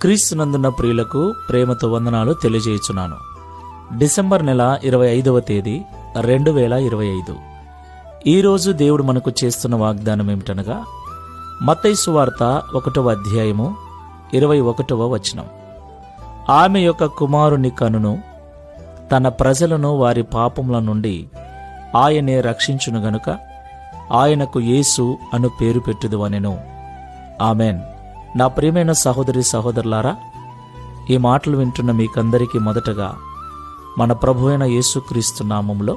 క్రీస్తునందున్న ప్రియులకు ప్రేమతో వందనాలు తెలియజేయుచున్నాను. డిసెంబర్ నెల 25వ తేదీ 2025. ఈరోజు దేవుడు మనకు చేస్తున్న వాగ్దానం ఏమిటనగా, మత్తయి సువార్త 1వ అధ్యాయము 21వ వచనం. ఆమె యొక్క కుమారుని కనును తన ప్రజలను వారి పాపముల నుండి ఆయనే రక్షించును గనుక ఆయనకు యేసు అను పేరు పెట్టుదువనెను. ఆమెన్. నా ప్రియమైన సహోదరి సహోదరులారా, ఈ మాటలు వింటున్న మీకందరికీ మొదటగా మన ప్రభువైన యేసుక్రీస్తు నామములో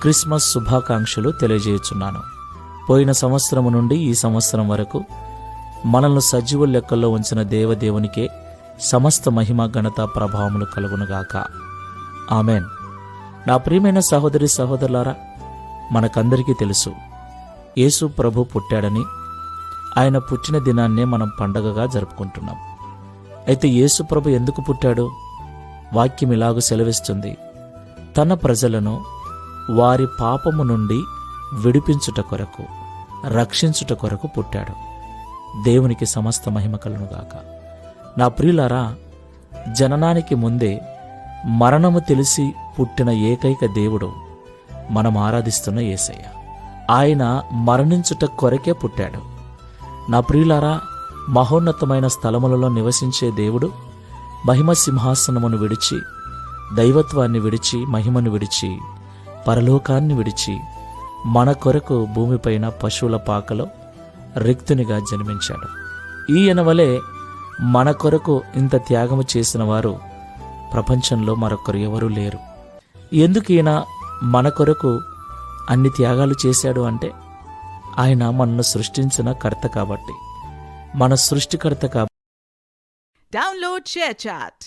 క్రిస్మస్ శుభాకాంక్షలు తెలియజేయుచున్నాను. పోయిన సంవత్సరము నుండి ఈ సంవత్సరం వరకు మనల్ని సజీవుల లెక్కల్లో ఉంచిన దేవదేవునికే సమస్త మహిమ ఘనత ప్రభావములు కలుగునుగాక. ఆమెన్. నా ప్రియమైన సహోదరి సహోదరులారా, మనకందరికీ తెలుసు యేసు ప్రభు పుట్టాడని. ఆయన పుట్టిన దినాన్నే మనం పండగగా జరుపుకుంటున్నాం. అయితే యేసు ప్రభు ఎందుకు పుట్టాడు? వాక్యం ఇలాగూ సెలవిస్తుంది, తన ప్రజలను వారి పాపము నుండి విడిపించుట కొరకు, రక్షించుట కొరకు పుట్టాడు. దేవునికి సమస్త మహిమ కలుగునుగాక. నా ప్రియులారా, జననానికి ముందే మరణము తెలిసి పుట్టిన ఏకైక దేవుడు మనం ఆరాధిస్తున్న యేసయ్య. ఆయన మరణించుట కొరకే పుట్టాడు. నా ప్రియులారా, మహోన్నతమైన స్థలములలో నివసించే దేవుడు మహిమ సింహాసనమును విడిచి, దైవత్వాన్ని విడిచి, మహిమను విడిచి, పరలోకాన్ని విడిచి మన కొరకు భూమిపైన పశువుల పాకలో రిక్తునిగా జన్మించాడు. ఈయన వలె మన కొరకు ఇంత త్యాగము చేసిన వారు ప్రపంచంలో మరొకరు ఎవరూ లేరు. ఎందుకు ఈయన మన కొరకు అన్ని త్యాగాలు చేశాడు అంటే, ఆయన మనను సృష్టించిన కర్త కాబట్టి, మన సృష్టికర్త కాబట్టి. Download ShareChat.